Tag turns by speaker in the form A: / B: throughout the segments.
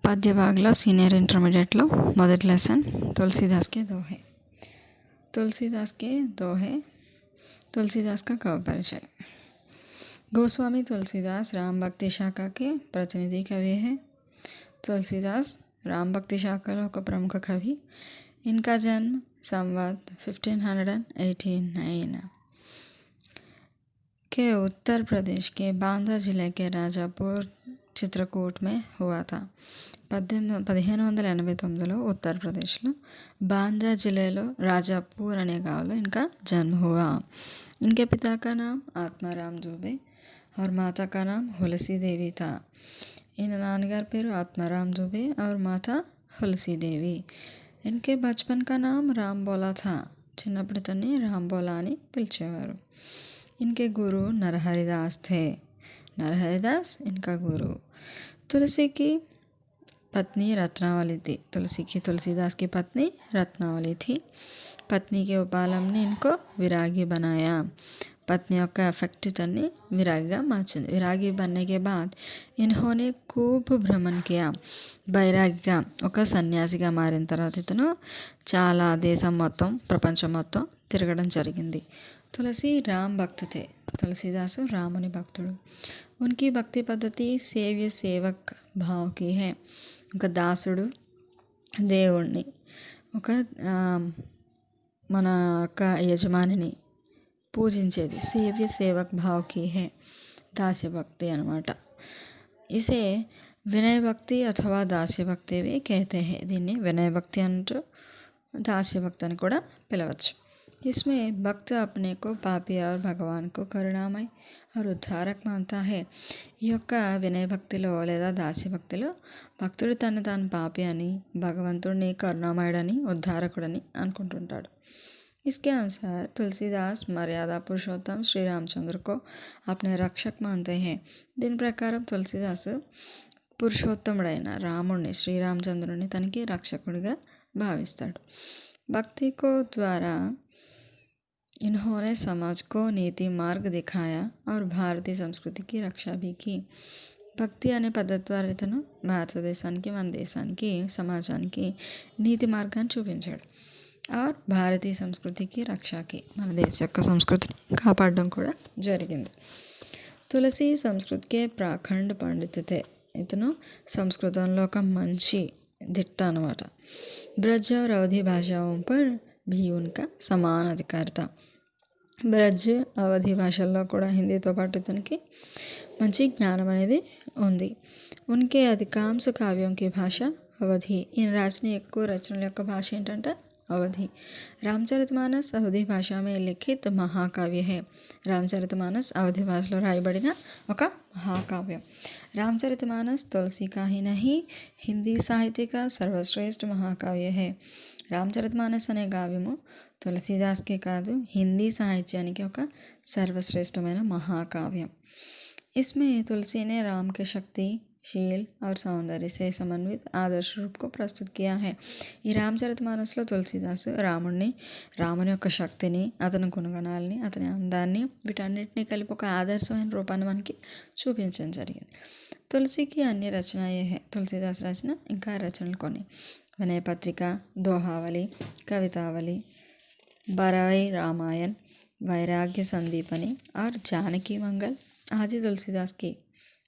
A: పద్య భాగంలో సీనియర్ ఇంటర్మీడియట్లో మొదటి లెసన్ तुलसीदास के दोहे। तुलसीदास के दोहे। तुलसीदास का कवि परिचय। गोस्वामी तुलसीदास राम भक्ति शाखा के प्रतिनिधि कवि हैं। तुलसीदास राम भक्ति शाखा का प्रमुख कवि। इनका जन्म संवत 1589 के उत्तर प्रदेश के बांदा जिले के राजापुर चित्रकूट में हुआ था। 1589 उत्तर प्रदेश बांदा जिले राजापुर अने गाँव इनका जन्म हुआ। इनके पिता का नाम आत्माराम दुबे और माता का नाम हुलसी देवी था। इन नानगार पेरू आत्माराम दुबे और माता हुलसी देवी। इनके बचपन का नाम राम बोला था। చిన్నప్పుడు తన్ని రాంబోలా అని పిలిచేవారు। इनके गुरु नरहरिदास थे। नरहरिदास इनका गुरु। तुलसी की पत्नी रत्नावली थी। तुलसीदास की पत्नी रत्नावली थी। पत्नी के उपालम ने इनको विरागी बनाया। पत्नी యొక్క ఎఫెక్ట్ తన్ని విరాగిగా మార్చింది। విరాగి बनने के बाद इन्होंने खूब भ्रमण किया। बैरागिగా ఒక సన్యాసిగా మారిన తర్వాత ఇతను చాలా దేశం మొత్తం ప్రపంచం మొత్తం తిరగడం జరిగింది। तुलसी राम भक्त थे। तुलसीदास रामुनि भक्तुడు। उनकी भक्ति पद्धति सेव्य सेवक भाव की है। ఒక దాసుడు దేవుణ్ణి ఒక మన యొక్క యజమానిని పూజించేది సేవ్య సేవక్ భావ్ की है। దాస్య భక్తి అన్నమాట। ఇసే వినయ భక్తి అథవా దాస్య భక్తి भी कहते हैं। దీన్ని వినయ భక్తి అంటారు, దాస్య భక్తి అని కూడా పిలవచ్చు। इसमें भक्त अपने को पापी और भगवान को करुणामय और उद्धारक मानता है। ఈ యొక్క వినయ భక్తిలో లేదా దాస్య భక్తిలో భక్తుడు తను తాను పాపి అని, భగవంతుడిని కరుణామయుడని, ఉద్ధారకుడని అనుకుంటుంటాడు। इसके अनुसार तुलसीदास मर्यादा पुरुषोत्तम श्री रामचंद्र को अपने रक्षक मानते हैं। దీని ప్రకారం తులసీదాస్ పురుషోత్తముడైన రాముడిని శ్రీరామచంద్రుని తనకి రక్షకుడిగా భావిస్తాడు। भक्ति को द्वारा इन्होंने समाज को नीति मार्ग दिखाया और भारतीय संस्कृति की रक्षा भी की। భక్తి అనే పద్ధతి ద్వారా ఇతను భారతదేశానికి, మన దేశానికి, సమాజానికి నీతి మార్గాన్ని చూపించాడు। और భారతీయ సంస్కృతికి రక్షకి, మన దేశ యొక్క సంస్కృతిని కాపాడడం కూడా జరిగింది। తులసి సంస్కృతికే ప్రాఖండ్ పండిత్ थे। ఇతను సంస్కృతంలో ఒక మంచి దిట్ట అన్నమాట। ब्रज और अवधि भाषाओं पर भी उनका समान अधिकार था। బ్రజ్ అవధి భాషల్లో కూడా హిందీతో పాటు ఇతనికి మంచి జ్ఞానం అనేది ఉంది। ఉన్కే అధికాంశ కావ్యం కి భాష అవధి। ఈయన రాసిన ఎక్కువ రచనల యొక్క భాష ఏంటంటే అవధి। రామచరితమానస్ అవధి భాష में लिखित महाकाव्य है। రామచరితమానస్ అవధి భాషలో రాయబడిన ఒక మహాకావ్యం। రామచరితమానస్ तुलसी का ही नहीं हिंदी साहित्य का सर्वश्रेष्ठ महाकाव्य है। రామచరితమానస్ అనే కావ్యము తులసీదాస్కే కాదు, హిందీ సాహిత్యానికి ఒక సర్వశ్రేష్టమైన మహాకావ్యం। इसमें तुलसी ने राम के शक्ति, शील और सौंदर्य से समन्वित आदर्श रूप को प्रस्तुत किया है। ఈ రామచరితమానస్లో తులసీదాస్ రాముని యొక్క శక్తిని, అతని గుణగణాలని, అతని అందాన్ని, వీటన్నిటిని కలిపి ఒక ఆదర్శమైన రూపాన్ని మనకి చూపించడం జరిగింది। తులసికి అన్ని రచనయే హై। తులసీదాస్ రాసిన ఇంకా రచనలు కొన్ని వినయ పత్రిక, దోహావళి, కవితావళి, बरवई रामायण, वैराग्य संदीपनी और जानकी मंगल आदि तुलसीदास की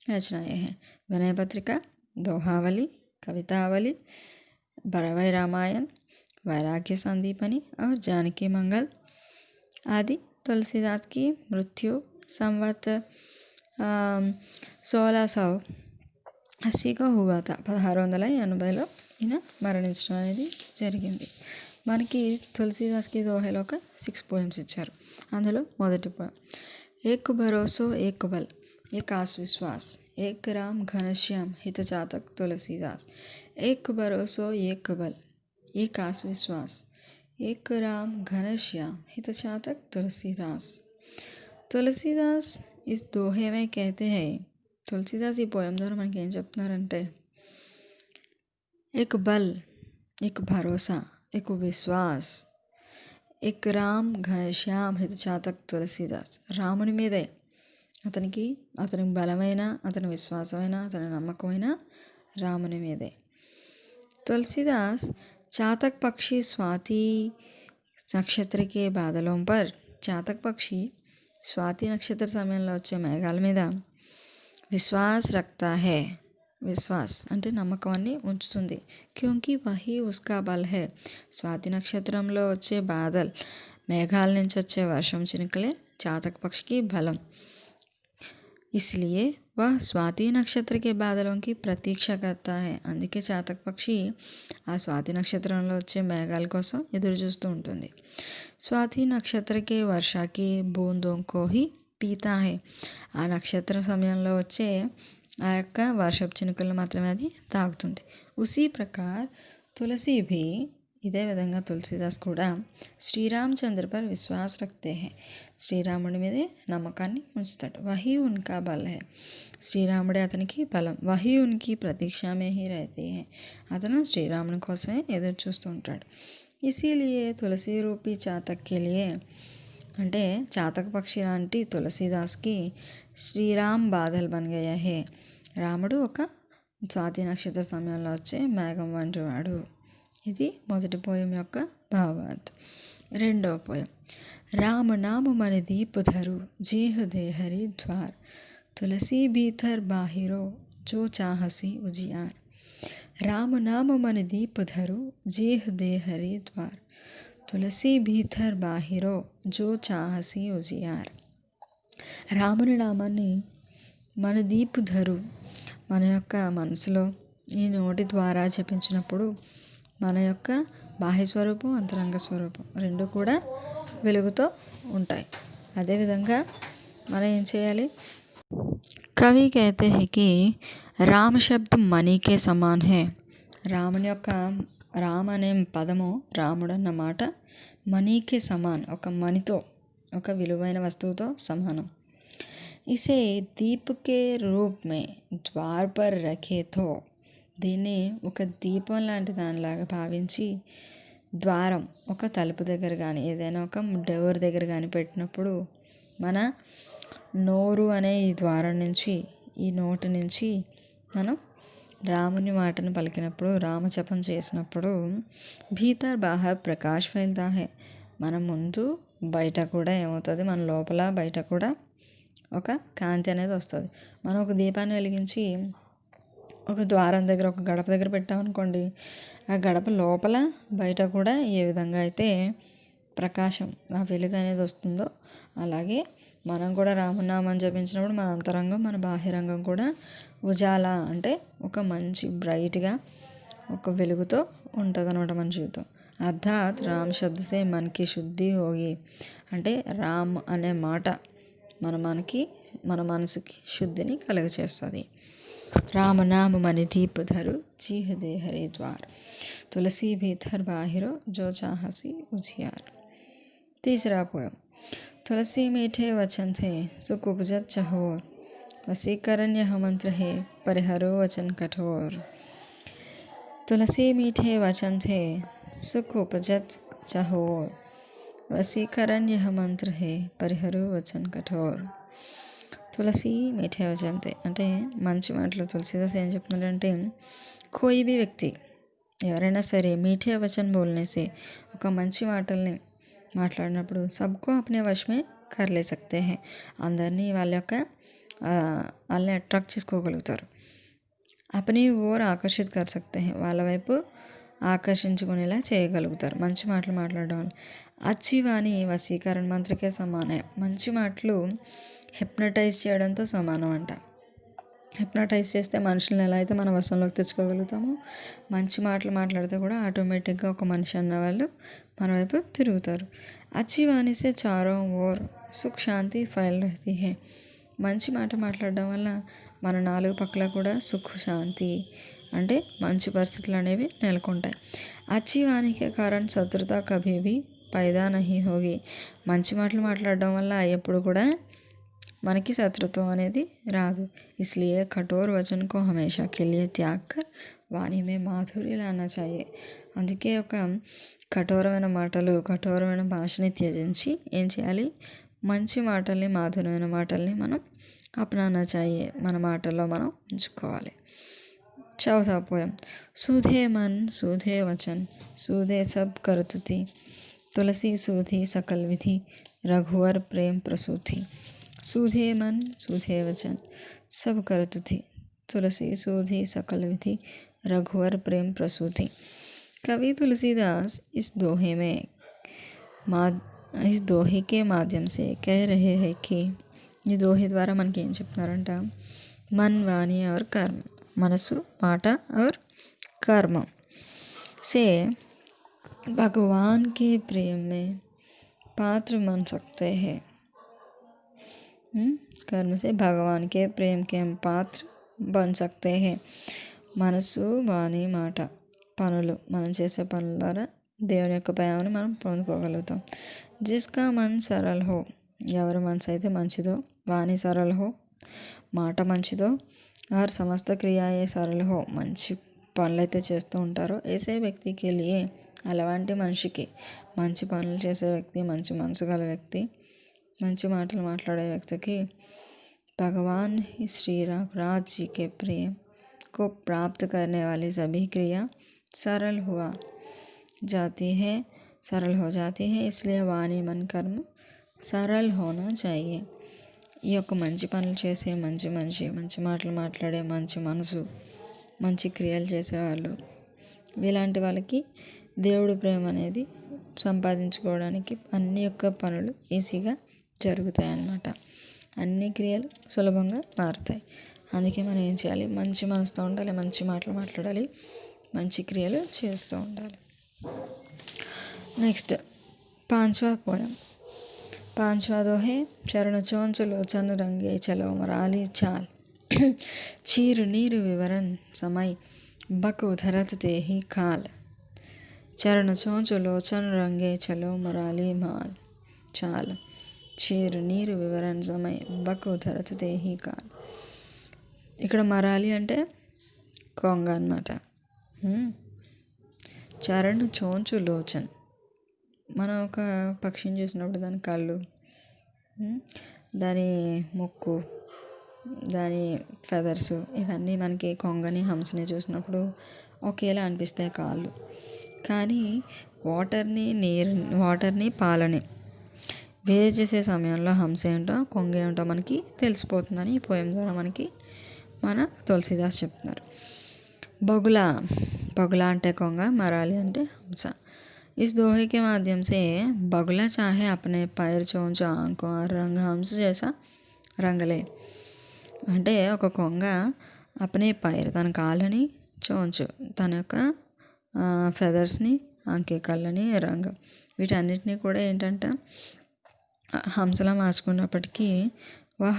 A: रचनाएं हैं। विनय पत्रिका, दोहावली, कवितावली, बरवई रामायण, वैराग्य संदीपनी और जानकी मंगल आदि तुलसीदास की मृत्यु संवत 1680 को हुआ था। 1680లో ఈయన మరణించడం అనేది జరిగింది। మనకి తులసీదాస్కి దోహేలో ఒక 6 పోయమ్స్ ఇచ్చారు। అందులో మొదటి పోయం एक भरोसो एक बल एक आस विश्वास एक राम घनश्याम हित चातक तुलसीदास। एक भरोसो एक बल एक आस विश्वास एक राम घनश्याम हित चातक तुलसीदास। तुलसीदास इस दोहे में कहते हैं, तुलसीदास ఈ పోయం ద్వారా మనకి ఏం చెప్తున్నారంటే, एक बल, एक भरोसा, एक विश्वास, एक राम घनश्याम हित चातक तुलसीदास। రాముని మీదే అతని బలమైన, అతని విశ్వాసమైన, అతని నమ్మకమైన రాముని మీదే। तुलसीदास चातक पक्षी स्वाति నక్షత్ర के बादलों पर చాతక్ పక్షి స్వాతి నక్షత్ర సమయంలో వచ్చే మేఘాల మీద విశ్వాస్ రక్తా హే విశ్వాస్ అంటే నమ్మకాన్ని ఉంచుతుంది క్యూంకి వహీ ఉస్కా బల్ హే స్వాతి నక్షత్రంలో వచ్చే బాదల్ మేఘాల నుంచి వచ్చే వర్షం చినుకలే చాతక్ పక్షికి బలం इसलिए वह स्वाति नक्षत्र के बादलों की प्रतीक्षा करता है అందుకే చాతక్ పక్షి ఆ స్వాతి నక్షత్రంలో వచ్చే మేఘాల కోసం ఎదురు చూస్తూ ఉంటుంది స్వాతి నక్షత్రకే వర్షాకి బూందోं को ही पीता है ఆ నక్షత్ర సమయంలో వచ్చే ఆ యొక్క వర్షపు చినుకలు మాత్రమే అది తాగుతుంది ఉసి ప్రకార్ తులసి भी ఇదే విధంగా తులసిదాస్ కూడా శ్రీరామచంద్ర పర్ విశ్వాస్ రఖతే హై శ్రీరాముడి మీదే నమ్మకాన్ని ఉంచుతాడు వహీ ఉన్కా బల్ హై శ్రీరాముడే అతనికి బలం వహీ ఉన్కి ప్రతీక్షా మే హీ రహతే హై అతను శ్రీరాముని కోసమే ఎదురు చూస్తూ ఉంటాడు ఇసీలియే తులసి రూపీ చాతక్కి లియే అంటే చాతక పక్షి లాంటి తులసిదాస్కి శ్రీరామ్ బాదల్ బన్ గయా హే రాముడు ఒక స్వాతి నక్షత్ర సమయంలో వచ్చే మేఘం వంటి వాడు ఇది మొదటి పోయం యొక్క భావార్థం రెండవ పోయం राम नाम मन दीप धरु जेह दे हरि द्वार तुलसी भीतर बाहिरो जो चाहसी उजियार राम नाम मन दीप धरु जेह दे हरि द्वार तुलसी भीतर बाहिरो जो चाहसी उजियार రాముని నామాన్ని మన దీపు ధరు మన యొక్క మనసులో ఈ నోటి ద్వారా జపించినప్పుడు మన యొక్క బాహ్య స్వరూపం అంతరంగ స్వరూపం రెండు కూడా వెలుగుతో ఉంటాయి అదేవిధంగా మనం ఏం చేయాలి కవి कहते हैं कि రామ శబ్దం మనీకే సమాన్ హే రాముని యొక్క రామ్ అనే పదము రాముడు అన్న మాట మనీకే సమాన్ ఒక మణితో ఒక విలువైన వస్తువుతో సమానం ఇసే దీప్ కే రూప్ మే ద్వార్ పర్ రఖే తో దీన్ని ఒక దీపం లాంటి దానిలాగా భావించి ద్వారం ఒక తలుపు దగ్గర కానీ ఏదైనా ఒక డోర్ దగ్గర కానీ పెట్టినప్పుడు మన నోరు అనే ఈ ద్వారం నుంచి ఈ నోటి నుంచి మనం రాముని మాటను పలికినప్పుడు రామజపం చేసినప్పుడు భీతర్ బాహర్ ప్రకాష్ ఫైల్తా హై మన ముందు బయట కూడా ఏమవుతుంది మన లోపల బయట కూడా ఒక కాంతి అనేది వస్తుంది మనం ఒక దీపాన్ని వెలిగించి ఒక ద్వారం దగ్గర ఒక గడప దగ్గర పెట్టామనుకోండి ఆ గడప లోపల బయట కూడా ఏ విధంగా అయితే ప్రకాశం ఆ వెలుగు అనేది వస్తుందో అలాగే మనం కూడా రామనామం జపించినప్పుడు మన అంతరంగం మన బాహ్యరంగం కూడా ఉజాలా అంటే ఒక మంచి బ్రైట్గా ఒక వెలుగుతో ఉంటుంది అనమాట మన జీవితం అర్థాత్ రామ్ శబ్దసే మనకి శుద్ధి హోగి అంటే రామ్ అనే మాట మన మనసుకి శుద్ధిని కలుగచేస్తుంది राम नाम मन दीप धरु जीह दे हरि द्वार तुलसी भीतर बाहिरो जो चाहसी उजियार तीसरा पोयम तुलसी मीठे वचन थे सुख उपजत चहोर वसीकरण यह मंत्र है परिहरो वचन कठोर तुलसी मीठे वचन थे सुख उपजत चहोर वसीकरण यह मंत्र है परिहरो वचन कठोर తులసి మీఠే వచంతే అంటే మంచి మాటలు తులసిదాస్ ఏం చెప్తున్నారంటే కోయి బి వ్యక్తి ఎవరైనా సరే మీఠే వచన్ బోల్నేసే ఒక మంచి మాటల్ని మాట్లాడినప్పుడు సబ్కో అప్నే వశమే కర్లే సక్తే హై అందరినీ వాళ్ళని అట్రాక్ట్ చేసుకోగలుగుతారు అప్నీ ఓర్ ఆకర్షిత్ కర్ సక్తే హై వాళ్ళ వైపు ఆకర్షించుకునేలా చేయగలుగుతారు మంచి మాటలు మాట్లాడడం వల్ల అచ్చి వాణి వశీకరణ మంత్రకే సమానం మంచి మాటలు హిప్నటైజ్ చేయడంతో సమానం అంట హిప్నటైజ్ చేస్తే మనుషులను ఎలా అయితే మన వశంలోకి తెచ్చుకోగలుగుతామో మంచి మాటలు మాట్లాడితే కూడా ఆటోమేటిక్గా ఒక మనిషి అన్న వాళ్ళు మన వైపు తిరుగుతారు అచ్చి వాణిసే చారో ఓర్ సుఖ్ శాంతి ఫైల్ రహతీ హై మంచి మాట మాట్లాడడం వల్ల మన నాలుగు పక్కల కూడా సుఖ శాంతి అంటే మంచి పరిస్థితులు అనేవి నెలకొంటాయి అచ్చి వాణికే కారణ్ శత్రుత కభీ భీ పైదా నహీ హోగి మంచి మాటలు మాట్లాడడం వల్ల ఎప్పుడు కూడా మనకి శత్రుత్వం అనేది రాదు ఇస్లియే కఠోర్ వచన్ కో హమేషా కే లియే త్యాగ్ కర్ వాణి మే మాధుర్య లానా చాహియే అందుకే ఒక కఠోరమైన మాటలు కఠోరమైన భాషని త్యజించి ఏం చేయాలి మంచి మాటల్ని మాధుర్యమైన మాటల్ని మనం అప్నానా చాహియే మన మాటల్లో మనం ఉంచుకోవాలి चौथा पोयम। सूधे मन सूधे वचन सूधे सब करतुति तुलसी सूधी सकल विधि रघुवर प्रेम प्रसूति। सूधे मन सूधे वचन सब करतुति तुलसी सूधी सकल विधि रघुवर प्रेम प्रसूति। कवि तुलसीदास इस दोहे के माध्यम से कह रहे हैं कि ఈ దోహే ద్వారా మనకి ఏం చెప్తున్నారంట, मन वाणी और कर्म, मनसु మాట और कर्म से भगवान के प्रेम में पात्र बन सकते हैं। कर्म से भगवान के प्रेम के हम पात्र बन सकते हैं। మనసు వాణి మాట పనులు, మనం చేసే పనుల ద్వారా దేవుని యొక్క ప్రేమను మనం పొందుకోగలుగుతాం। జిస్కా మన్ సరళ హో, ఎవరి మనసు అయితే మంచిదో, వాణి సరళ హో, మాట మంచిదో, ఆర్ సమస్త క్రియాయే సరళ హో, మంచి పనులైతే చేస్తూ ఉంటారో, ఏసే వ్యక్తికి లియే, అలాంటి మనిషికి, మంచి పనులు చేసే వ్యక్తి, మంచి మనసు గల వ్యక్తి, మంచి మాటలు మాట్లాడే వ్యక్తికి भगवान ही श्री राघुराज जी के प्रेम को प्राप्त करने वाली सभी क्रिया सरल हो जाती है। इसलिए वाणी मन कर्म सरल होना चाहिए। ఈ యొక్క మంచి పనులు చేసే మంచి మనిషి, మంచి మాటలు మాట్లాడే మంచి మనసు, మంచి క్రియలు చేసేవాళ్ళు, ఇలాంటి వాళ్ళకి దేవుడు ప్రేమ అనేది సంపాదించుకోవడానికి అన్ని యొక్క పనులు ఈజీగా జరుగుతాయి అన్నమాట। అన్ని క్రియలు సులభంగా మారుతాయి। అందుకే మనం ఏం చేయాలి, మంచి మనసుతో ఉండాలి, మంచి మాటలు మాట్లాడాలి, మంచి క్రియలు చేస్తూ ఉండాలి। నెక్స్ట్ पांचवा पोयम। पांचवा दोहे। चरण चोंच लोचन रंगे चलो मराली चाल चीर नीर विवरण समय बक उधरत देही काल। चरण चोंच लोचन रंगे चलो मराली माल चाल చీర్ నీరు వివరణ సమయ బక్ ఉధరత దేహి కాల్। ఇక్కడ మరాలి అంటే కొంగ అన్నమాట। చరణ్ చోంచు లోచన్, మనం ఒక పక్షిని చూసినప్పుడు దాని కళ్ళు, దాని ముక్కు, దాని ఫెదర్స్, ఇవన్నీ మనకి కొంగని హంసని చూసినప్పుడు ఒకేలా అనిపిస్తాయి కాళ్ళు, కానీ వాటర్ని పాలని వేరు చేసే సమయంలో హంస ఏంటో కొంగ ఏంటో మనకి తెలిసిపోతుందని ఈ పోయం ద్వారా మనకి మన తులసీదాస్ చెప్తున్నారు। బగులా అంటే కొంగ, మరాలి అంటే హంస। इस दोहे के माध्यम से बगुला चाहे अपने पैर चोंच आंखों और रंग हंस जैसा रंग ले, అంటే ఒక కొంగ అపనే పైర్, తన కాళ్ళని, చోంచు తన యొక్క ఫెదర్స్ని, ఆంకే కళ్ళని, రంగు వీటన్నిటినీ కూడా ఏంటంటే హంసలా మార్చుకున్నప్పటికీ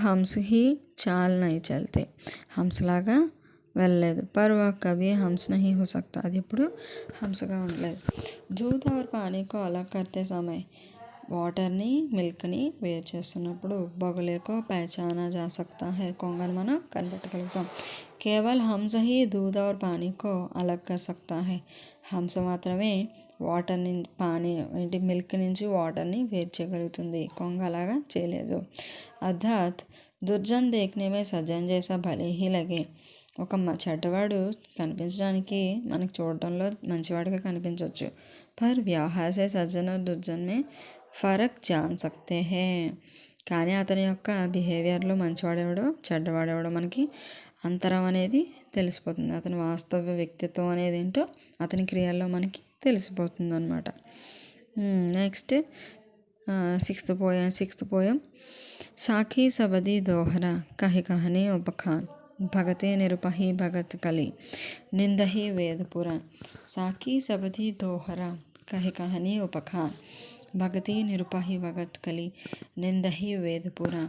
A: హంస హీ చాల్ నహీ చల్తే, హంసలాగా వెళ్ళలేదు। పర్ కవి హంస నహీ హో సక్తా, అది ఎప్పుడు హంసగా ఉండలేదు। दूध और पानी को अलग करते समय, వాటర్ని మిల్క్ని వేరు చేస్తున్నప్పుడు బగులేకో పహచానా జా సక్తా హై, కొంగను మనం కనిపెట్టగలుగుతాం। కేవల్ హంస హీ दूध और पानी को अलग कर सकता है, హంస మాత్రమే వాటర్ని మిల్క్ నుంచి వాటర్ని వేరు చేయగలుగుతుంది, కొంగ అలాగా చేయలేదు। అర్థాత్ దుర్జన్ దేఖ్నే మే సజ్జన్ జైసా భలే హీ లగే, ఒక చెడ్డవాడు కనిపించడానికి మనకు చూడటంలో మంచివాడిగా కనిపించవచ్చు, పర్ వ్యవహార్ సే సజ్జన్ और దుర్జన్ మే ఫరక్ జాన్ సక్తే హై, కానీ అతని యొక్క బిహేవియర్లో మంచివాడెవడో చెడ్డవాడెవడో మనకి అంతరం అనేది తెలిసిపోతుంది, అతని వాస్తవ వ్యక్తిత్వం అనేది ఏంటో అతని క్రియల్లో మనకి తెలిసిపోతుంది అన్నమాట। Next sixth poem. సాఖీ సబది దోహరా కహి కహని ఉపఖాన్ భగతే నిరుపహి భగత్ కలి నిందహి వేద పురాణ। సాఖీ సబది దోహరా కహి కహని ఉపఖాన్ भगति निरुपाही भगत कली निंदही वेद पुराण।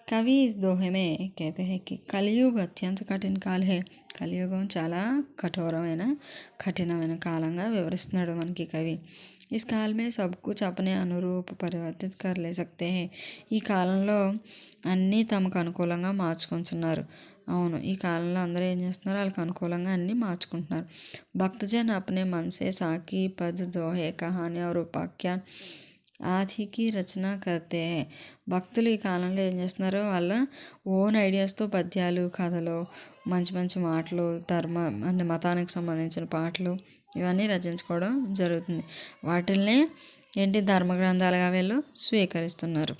A: कवि इस दोहे में कहते हैं कि कलियुग अत्यंत कठिन काल है, కలియుగం చాలా కఠినమైన కాలంగా వివరిస్తున్నాడు మనకి కవి। इस काल में सब कुछ अपने अनुरूप परिवर्तित कर ले सकते हैं, ఈ కాలంలో అన్నీ తమకు అనుకూలంగా మార్చుకుంటున్నారు। అవును, ఈ కాలంలో అందరూ ఏం చేస్తున్నారు, వాళ్ళకి అనుకూలంగా అన్నీ మార్చుకుంటున్నారు। భక్తజన్ అప్నే మన్ సే సాకి పద్ దోహే కహాని और ఉపాఖ్యాన్ ఆదికి రచన కర్తే హై, భక్తులు ఈ కాలంలో ఏం చేస్తున్నారు, వాళ్ళ ఓన్ ఐడియాస్తో పద్యాలు, కథలు మంచి మంచి మాటలు అంటే మతానికి సంబంధించిన పాటలు ఇవన్నీ రచించుకోవడం జరుగుతుంది. వాటిల్నే ఏంటి ధర్మ గ్రంథాలుగా వీళ్ళు స్వీకరిస్తున్నారు.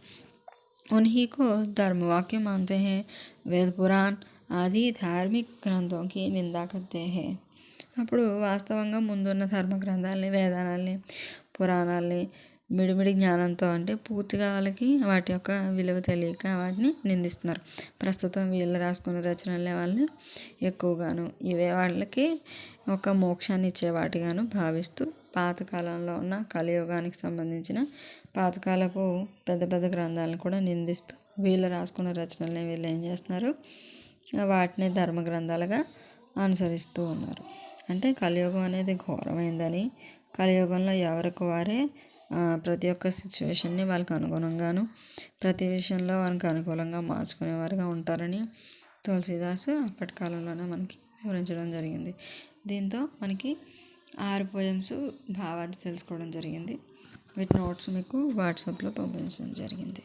A: उन्हीं को धर्म वाक्य मानते हैं। వేద పురాణ్ ఆది ధార్మిక గ్రంథంకి నిందా करते हैं. అప్పుడు వాస్తవంగా ముందున్న ధర్మ గ్రంథాలని, వేదాలని, పురాణాలని మిడిమిడి జ్ఞానంతో అంటే పూర్తిగా వాళ్ళకి వాటి యొక్క విలువ తెలియక వాటిని నిందిస్తున్నారు. ప్రస్తుతం వీళ్ళు రాసుకున్న రచనలే వాళ్ళని ఎక్కువగాను ఇవే వాళ్ళకి ఒక మోక్షాన్ని ఇచ్చే వాటిగాను భావిస్తూ పాతకాలంలో ఉన్న కలియుగానికి సంబంధించిన పాతకాలపు పెద్ద పెద్ద గ్రంథాలను కూడా నిందిస్తూ వీళ్ళు రాసుకున్న రచనల్ని వీళ్ళు ఏం చేస్తున్నారు, వాటిని ధర్మ గ్రంథాలుగా అనుసరిస్తూ ఉన్నారు. అంటే కలియుగం అనేది ఘోరమైందని, కలియుగంలో ఎవరికి వారే ప్రతి ఒక్క సిచ్యువేషన్ని వాళ్ళకి అనుగుణంగాను ప్రతి విషయంలో వాళ్ళకి అనుకూలంగా మార్చుకునేవారుగా ఉంటారని తులసీదాసు అప్పటి కాలంలోనే మనకి వివరించడం జరిగింది. దీంతో మనకి 6 పోయమ్స్ భావాన్ని తెలుసుకోవడం జరిగింది. వీటి నోట్స్ మీకు వాట్సాప్లో పంపించడం జరిగింది.